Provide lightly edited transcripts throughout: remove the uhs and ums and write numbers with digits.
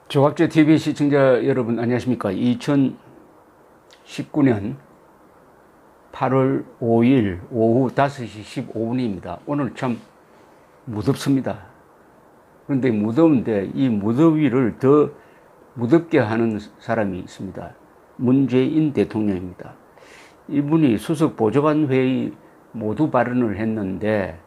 조갑제 TV 시청자 여러분 안녕하십니까. 2019년 8월 5일 오후 5시 15분입니다. 오늘 참 무덥습니다. 그런데 무더운데 이 무더위를 더 무덥게 하는 사람이 있습니다. 문재인 대통령입니다. 이분이 수석 보좌관 회의 모두 발언을 했는데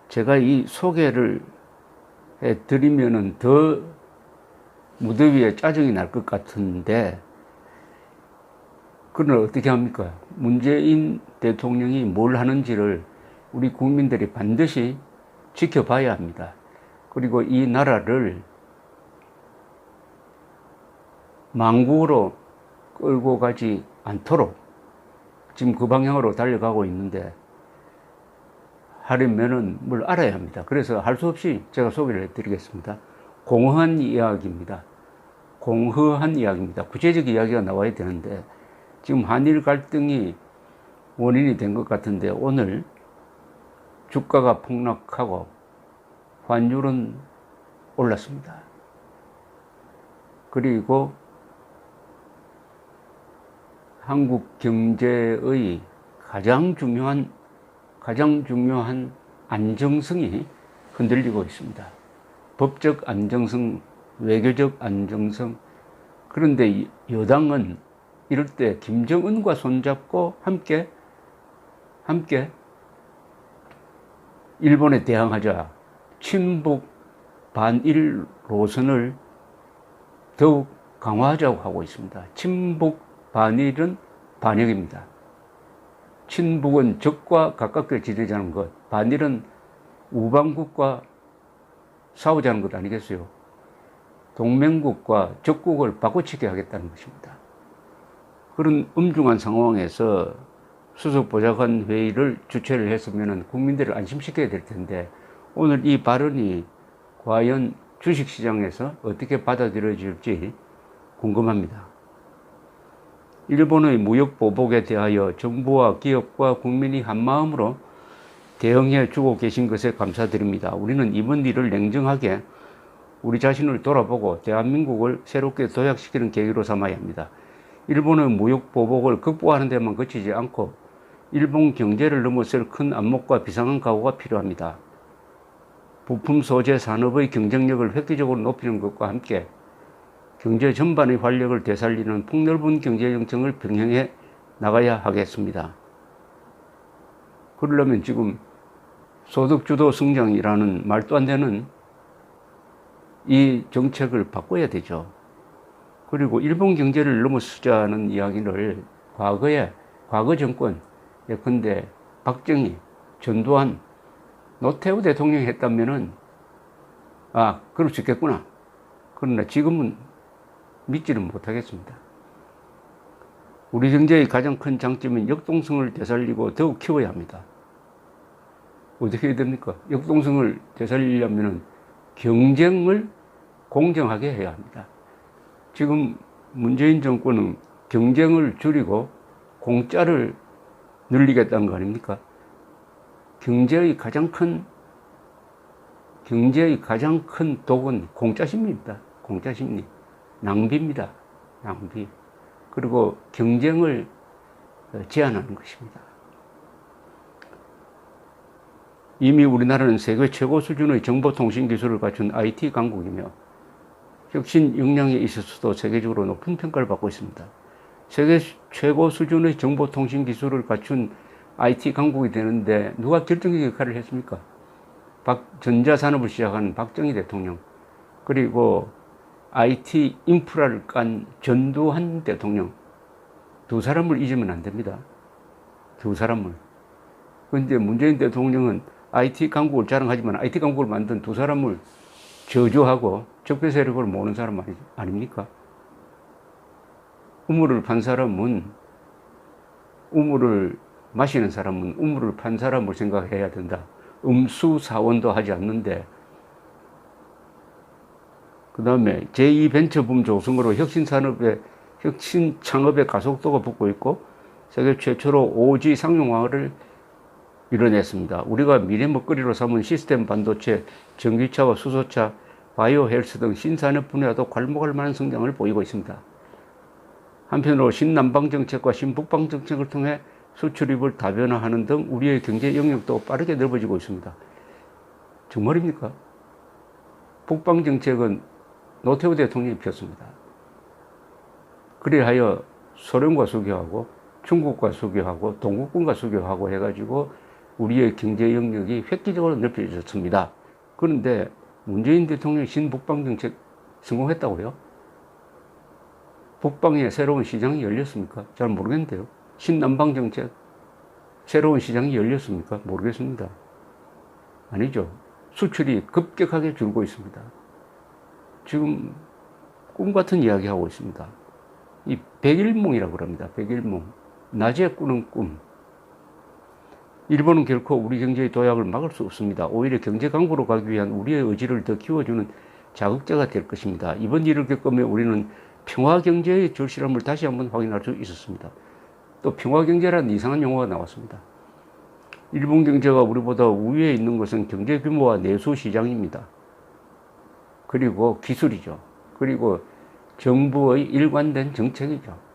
제가 이 소개를 해드리면은 더 무더위에 짜증이 날 것 같은데, 그걸 어떻게 합니까? 문재인 대통령이 뭘 하는지를 우리 국민들이 반드시 지켜봐야 합니다. 그리고 이 나라를 망국으로 끌고 가지 않도록 지금 그 방향으로 달려가고 있는데, 하려면은 뭘 알아야 합니다. 그래서 할 수 없이 제가 소개를 해드리겠습니다. 공허한 이야기입니다. 공허한 이야기입니다. 구체적 이야기가 나와야 되는데 지금 한일 갈등이 원인이 된 것 같은데, 오늘 주가가 폭락하고 환율은 올랐습니다. 그리고 한국 경제의 가장 중요한 안정성이 흔들리고 있습니다. 법적 안정성, 외교적 안정성. 그런데 여당은 이럴 때 김정은과 손잡고 함께 일본에 대항하자, 친북 반일 노선을 더욱 강화하자고 하고 있습니다. 친북 반일은 반역입니다. 친북은 적과 가깝게 지내자는 것, 반일은 우방국과 싸우자는 것 아니겠어요? 동맹국과 적국을 바꿔치기 하겠다는 것입니다. 그런 엄중한 상황에서 수석 보좌관 회의를 주최를 했으면 국민들을 안심시켜야 될 텐데, 오늘 이 발언이 과연 주식시장에서 어떻게 받아들여질지 궁금합니다. 일본의 무역 보복에 대하여 정부와 기업과 국민이 한마음으로 대응해 주고 계신 것에 감사드립니다. 우리는 이번 일을 냉정하게 우리 자신을 돌아보고 대한민국을 새롭게 도약시키는 계기로 삼아야 합니다. 일본의 무역 보복을 극복하는 데만 그치지 않고 일본 경제를 넘어설 큰 안목과 비상한 각오가 필요합니다. 부품 소재 산업의 경쟁력을 획기적으로 높이는 것과 함께 경제 전반의 활력을 되살리는 폭넓은 경제 정책을 병행해 나가야 하겠습니다. 그러려면 지금 소득주도 성장이라는 말도 안 되는 이 정책을 바꿔야 되죠. 그리고 일본 경제를 넘어서자는 이야기를 과거 정권, 예컨대 박정희, 전두환, 노태우 대통령이 했다면은, 그럴 수 있겠구나. 그러나 지금은 믿지는 못하겠습니다. 우리 경제의 가장 큰 장점인 역동성을 되살리고 더욱 키워야 합니다. 어떻게 해야 됩니까? 역동성을 되살리려면 경쟁을 공정하게 해야 합니다. 지금 문재인 정권은 경쟁을 줄이고 공짜를 늘리겠다는 거 아닙니까? 경제의 가장 큰 독은 공짜심리입니다. 공짜심리. 낭비입니다. 낭비. 그리고 경쟁을 제한하는 것입니다. 이미 우리나라는 세계 최고 수준의 정보통신 기술을 갖춘 IT 강국이며 혁신 역량에 있어서도 세계적으로 높은 평가를 받고 있습니다. 세계 최고 수준의 정보통신 기술을 갖춘 IT 강국이 되는데 누가 결정적 역할을 했습니까? 전자산업을 시작한 박정희 대통령, 그리고 IT 인프라를 깐 전두환 대통령, 두 사람을 잊으면 안 됩니다. 두 사람을. 그런데 문재인 대통령은 IT 강국을 자랑하지만 IT 강국을 만든 두 사람을 저주하고 적폐 세력을 모으는 사람 아닙니까? 우물을 판 사람은, 우물을 마시는 사람은 우물을 판 사람을 생각해야 된다. 음수사원도 하지 않는데, 그 다음에 제2벤처붐 조성으로 혁신 창업의 가속도가 붙고 있고, 세계 최초로 5G 상용화를 이뤄냈습니다. 우리가 미래 먹거리로 삼은 시스템 반도체, 전기차와 수소차, 바이오 헬스 등 신산업 분야도 괄목할 만한 성장을 보이고 있습니다. 한편으로 신남방 정책과 신북방 정책을 통해 수출입을 다변화하는 등 우리의 경제 영역도 빠르게 넓어지고 있습니다. 정말입니까? 북방 정책은 노태우 대통령이 폈습니다. 그리하여 소련과 수교하고 중국과 수교하고 동국군과 수교하고 해가지고 우리의 경제 영역이 획기적으로 넓혀졌습니다. 그런데 문재인 대통령이 신북방 정책 성공했다고요? 북방에 새로운 시장이 열렸습니까? 잘 모르겠는데요. 신남방 정책 새로운 시장이 열렸습니까? 모르겠습니다. 아니죠. 수출이 급격하게 줄고 있습니다. 지금 꿈 같은 이야기 하고 있습니다. 이 백일몽이라고 합니다. 백일몽. 낮에 꾸는 꿈. 일본은 결코 우리 경제의 도약을 막을 수 없습니다. 오히려 경제 강국으로 가기 위한 우리의 의지를 더 키워주는 자극제가 될 것입니다. 이번 일을 겪으며 우리는 평화 경제의 절실함을 다시 한번 확인할 수 있었습니다. 또 평화 경제라는 이상한 용어가 나왔습니다. 일본 경제가 우리보다 우위에 있는 것은 경제 규모와 내수 시장입니다. 그리고 기술이죠. 그리고 정부의 일관된 정책이죠.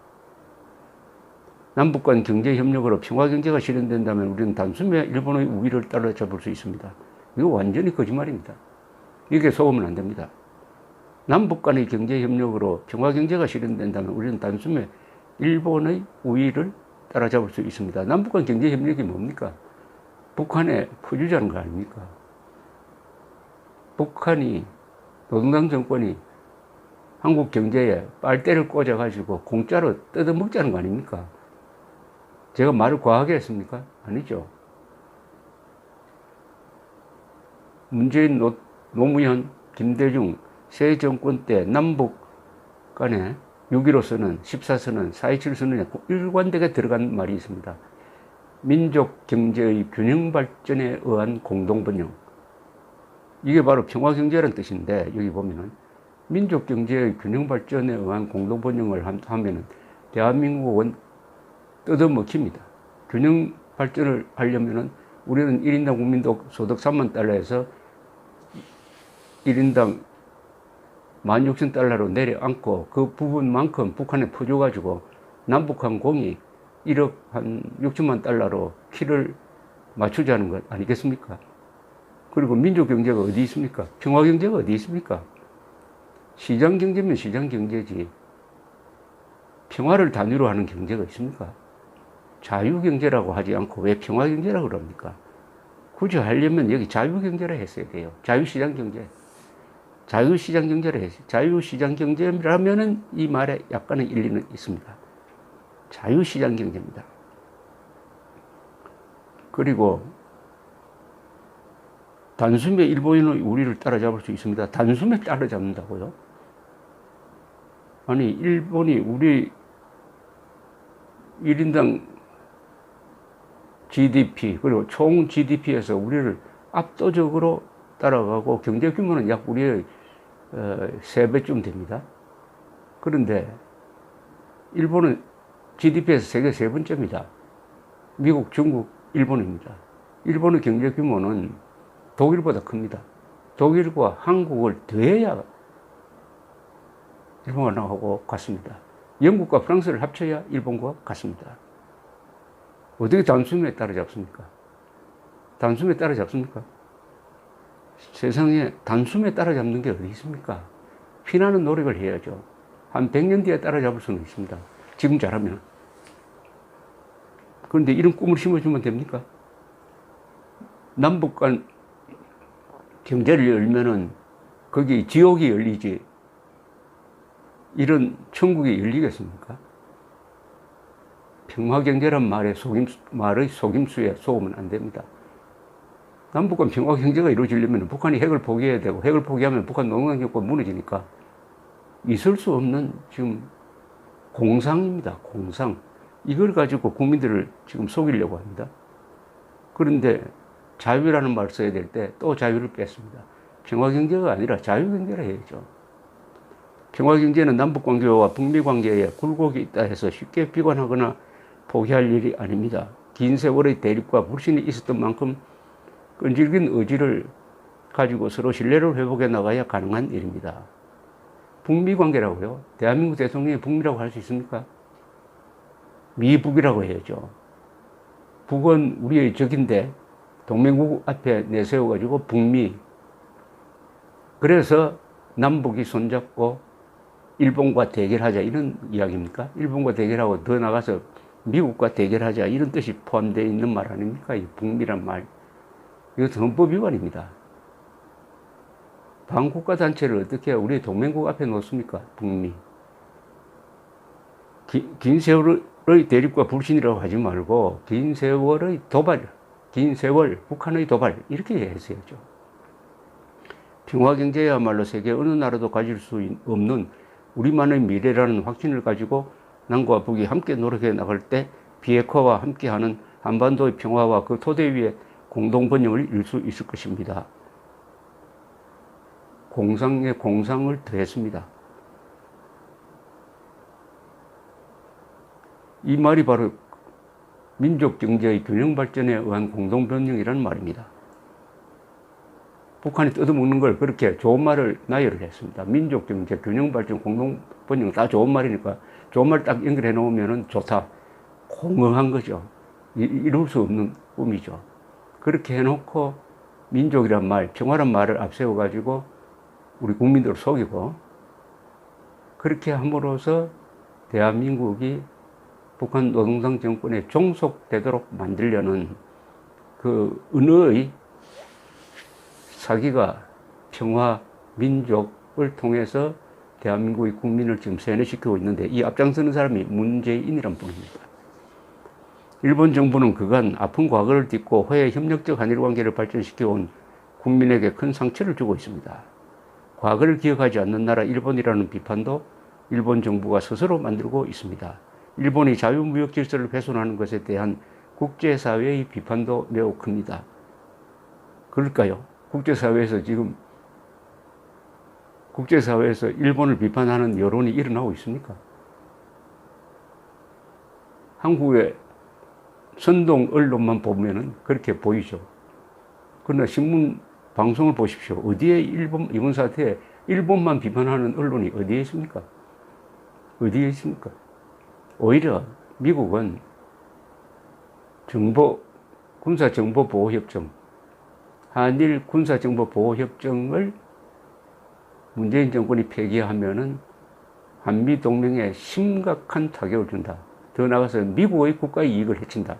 남북 간 경제 협력으로 평화 경제가 실현된다면 우리는 단숨에 일본의 우위를 따라잡을 수 있습니다. 이거 완전히 거짓말입니다. 이게 속으면 안 됩니다. 남북 간의 경제 협력으로 평화 경제가 실현된다면 우리는 단숨에 일본의 우위를 따라잡을 수 있습니다. 남북 간 경제 협력이 뭡니까? 북한에 퍼주자는 거 아닙니까? 북한이 노동당 정권이 한국 경제에 빨대를 꽂아가지고 공짜로 뜯어먹자는 거 아닙니까? 제가 말을 과하게 했습니까? 아니죠. 문재인, 노무현, 김대중 새 정권 때 남북 간에 6.15선언, 14선언, 4.27선언에 일관되게 들어간 말이 있습니다. 민족 경제의 균형 발전에 의한 공동번영. 이게 바로 평화경제라는 뜻인데, 여기 보면은 민족 경제의 균형 발전에 의한 공동번영을 하면은 대한민국은 뜯어먹힙니다. 균형 발전을 하려면은 우리는 1인당 국민소득 3만 달러에서 1인당 16,000달러로 내려앉고 그 부분만큼 북한에 퍼줘가지고 남북항공이 1억 한 6천만 달러로 키를 맞추자는 것 아니겠습니까? 그리고 민족경제가 어디 있습니까? 평화경제가 어디 있습니까? 시장경제면 시장경제지. 평화를 단위로 하는 경제가 있습니까? 자유경제라고 하지 않고 왜 평화경제라고 그럽니까? 굳이 하려면 여기 자유경제라 했어야 돼요. 자유시장경제. 자유시장경제라 했어요. 자유시장경제라면은 이 말에 약간의 일리는 있습니다. 자유시장경제입니다. 그리고 단숨에 일본인의 우리를 따라잡을 수 있습니다. 단숨에 따라잡는다고요? 아니, 일본이 우리 1인당 GDP, 그리고 총 GDP에서 우리를 압도적으로 따라가고 경제 규모는 약 우리의 3배쯤 됩니다. 그런데 일본은 GDP에서 세계 3번째입니다. 미국, 중국, 일본입니다. 일본의 경제 규모는 독일보다 큽니다. 독일과 한국을 더해야 일본과 나하고 같습니다. 영국과 프랑스를 합쳐야 일본과 같습니다. 어떻게 단숨에 따라잡습니까? 단숨에 따라잡습니까? 세상에 단숨에 따라잡는 게 어디 있습니까? 피나는 노력을 해야죠. 한 100년 뒤에 따라잡을 수는 있습니다. 지금 잘하면. 그런데 이런 꿈을 심어주면 됩니까? 남북 간 경제를 열면은 거기 지옥이 열리지 이런 천국이 열리겠습니까? 평화경제란 말의 속임수에 속으면 안 됩니다. 남북간 평화경제가 이루어지려면 북한이 핵을 포기해야 되고 핵을 포기하면 북한 농장정권 무너지니까 있을 수 없는 지금 공상입니다. 공상. 이걸 가지고 국민들을 지금 속이려고 합니다. 그런데 자유라는 말 써야 될 때 또 자유를 뺐습니다. 평화경제가 아니라 자유경제라 해야죠. 평화경제는 남북관계와 북미관계에 굴곡이 있다 해서 쉽게 비관하거나 포기할 일이 아닙니다. 긴 세월의 대립과 불신이 있었던 만큼 끈질긴 의지를 가지고 서로 신뢰를 회복해 나가야 가능한 일입니다. 북미 관계라고요? 대한민국 대통령이 북미라고 할 수 있습니까? 미북이라고 해야죠. 북은 우리의 적인데 동맹국 앞에 내세워가지고 북미. 그래서 남북이 손잡고 일본과 대결하자 이런 이야기입니까? 일본과 대결하고 더 나가서 미국과 대결하자 이런 뜻이 포함되어 있는 말 아닙니까? 이 북미란 말. 이것은 헌법 위반입니다. 반국가 단체를 어떻게 우리 동맹국 앞에 놓습니까? 북미. 긴 세월의 대립과 불신이라고 하지 말고 긴 세월의 도발, 긴 세월 북한의 도발 이렇게 했어야죠. 평화경제야말로 세계 어느 나라도 가질 수 없는 우리만의 미래라는 확신을 가지고 남과 북이 함께 노력해 나갈 때 비핵화와 함께하는 한반도의 평화와 그 토대 위에 공동번영을 이룰 수 있을 것입니다. 공상에 공상을 더했습니다. 이 말이 바로 민족 경제의 균형 발전에 의한 공동번영이라는 말입니다. 북한이 뜯어먹는 걸 그렇게 좋은 말을 나열을 했습니다. 민족 경제, 균형 발전, 공동 번영 다 좋은 말이니까 좋은 말 딱 연결해 놓으면 좋다. 공허한 거죠. 이룰 수 없는 꿈이죠. 그렇게 해놓고 민족이란 말, 평화란 말을 앞세워 가지고 우리 국민들을 속이고 그렇게 함으로써 대한민국이 북한 노동당 정권에 종속되도록 만들려는 그 은어의 사기가 평화, 민족을 통해서 대한민국의 국민을 지금 세뇌시키고 있는데 이 앞장서는 사람이 문재인이란 분입니다. 일본 정부는 그간 아픈 과거를 딛고 화해 협력적 한일 관계를 발전시켜온 국민에게 큰 상처를 주고 있습니다. 과거를 기억하지 않는 나라 일본이라는 비판도 일본 정부가 스스로 만들고 있습니다. 일본이 자유무역 질서를 훼손하는 것에 대한 국제사회의 비판도 매우 큽니다. 그럴까요? 국제사회에서 일본을 비판하는 여론이 일어나고 있습니까? 한국의 선동 언론만 보면은 그렇게 보이죠. 그러나 신문 방송을 보십시오. 어디에 이번 사태에 일본만 비판하는 언론이 어디에 있습니까? 어디에 있습니까? 오히려 미국은 군사정보보호협정, 한일 군사정보보호협정을 문재인 정권이 폐기하면은 한미동맹에 심각한 타격을 준다. 더 나아가서 미국의 국가 이익을 해친다.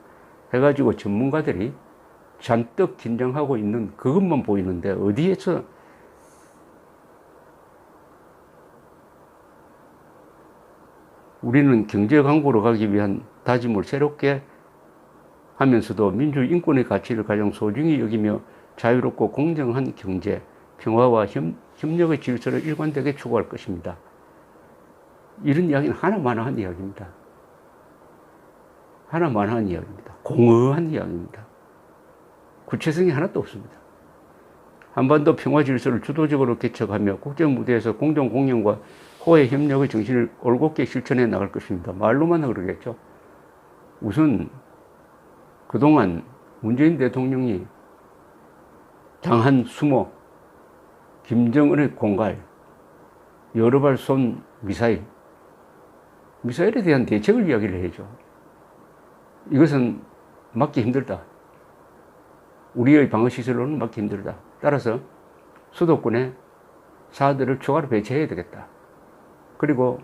해가지고 전문가들이 잔뜩 긴장하고 있는 그것만 보이는데 어디에서 우리는 경제 강국으로 가기 위한 다짐을 새롭게 하면서도 민주 인권의 가치를 가장 소중히 여기며 자유롭고 공정한 경제, 평화와 협력의 질서를 일관되게 추구할 것입니다. 이런 이야기는 하나만한 이야기입니다. 하나만한 이야기입니다. 공허한 이야기입니다. 구체성이 하나도 없습니다. 한반도 평화 질서를 주도적으로 개척하며 국제 무대에서 공정 공영과 호혜 협력의 정신을 올곧게 실천해 나갈 것입니다. 말로만 그러겠죠. 우선 그동안 문재인 대통령이 장한 수모, 김정은의 공갈, 여러 발 쏜 미사일에 대한 대책을 이야기를 해야죠. 이것은 막기 힘들다. 우리의 방어시설로는 막기 힘들다. 따라서 수도권에 사들을 추가로 배치해야 되겠다. 그리고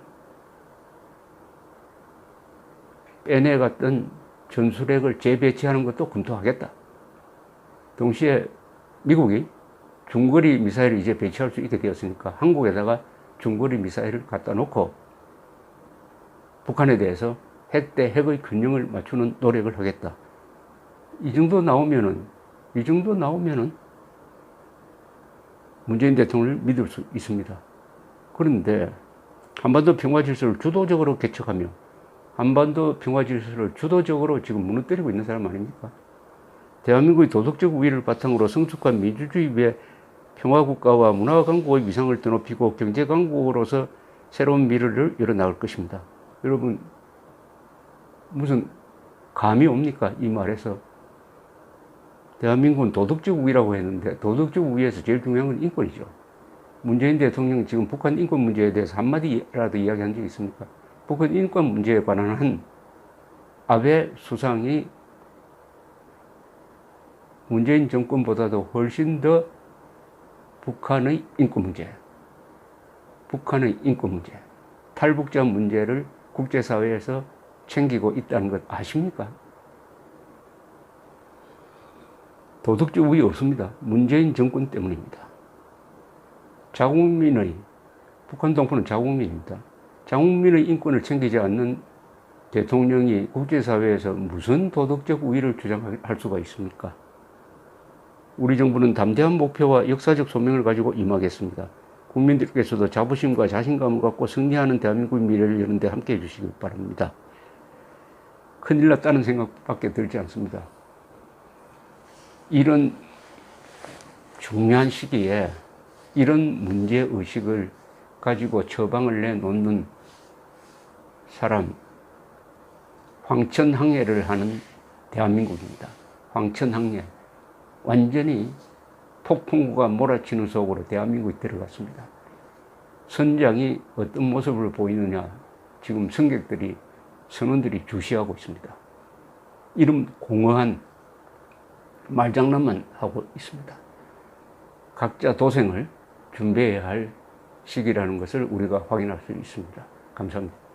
빼내갔던 전술핵을 재배치하는 것도 검토하겠다. 동시에 미국이 중거리 미사일을 이제 배치할 수 있게 되었으니까 한국에다가 중거리 미사일을 갖다 놓고 북한에 대해서 핵 대 핵의 균형을 맞추는 노력을 하겠다. 이 정도 나오면은 문재인 대통령을 믿을 수 있습니다. 그런데 한반도 평화 질서를 주도적으로 개척하며 한반도 평화 질서를 주도적으로 지금 무너뜨리고 있는 사람 아닙니까? 대한민국의 도덕적 우위를 바탕으로 성숙한 민주주의 위에 평화국가와 문화강국의 위상을 드높이고 경제강국으로서 새로운 미래를 열어나갈 것입니다. 여러분, 무슨 감이 옵니까? 이 말에서. 대한민국은 도덕적 우위라고 했는데 도덕적 우위에서 제일 중요한 건 인권이죠. 문재인 대통령 지금 북한 인권 문제에 대해서 한마디라도 이야기한 적이 있습니까? 북한 인권 문제에 관한 한 아베 수상이 문재인 정권보다도 훨씬 더 북한의 인권 문제, 탈북자 문제를 국제사회에서 챙기고 있다는 것 아십니까? 도덕적 우위 없습니다. 문재인 정권 때문입니다. 북한 동포는 자국민입니다. 자국민의 인권을 챙기지 않는 대통령이 국제사회에서 무슨 도덕적 우위를 주장할 수가 있습니까? 우리 정부는 담대한 목표와 역사적 소명을 가지고 임하겠습니다. 국민들께서도 자부심과 자신감을 갖고 승리하는 대한민국 미래를 여는데 함께해 주시기 바랍니다. 큰일 났다는 생각밖에 들지 않습니다. 이런 중요한 시기에 이런 문제의식을 가지고 처방을 내놓는 사람, 황천항해를 하는 대한민국입니다. 황천항해. 완전히 폭풍우가 몰아치는 속으로 대한민국이 들어갔습니다. 선장이 어떤 모습을 보이느냐, 지금 선원들이 주시하고 있습니다. 이런 공허한 말장난만 하고 있습니다. 각자 도생을 준비해야 할 시기라는 것을 우리가 확인할 수 있습니다. 감사합니다.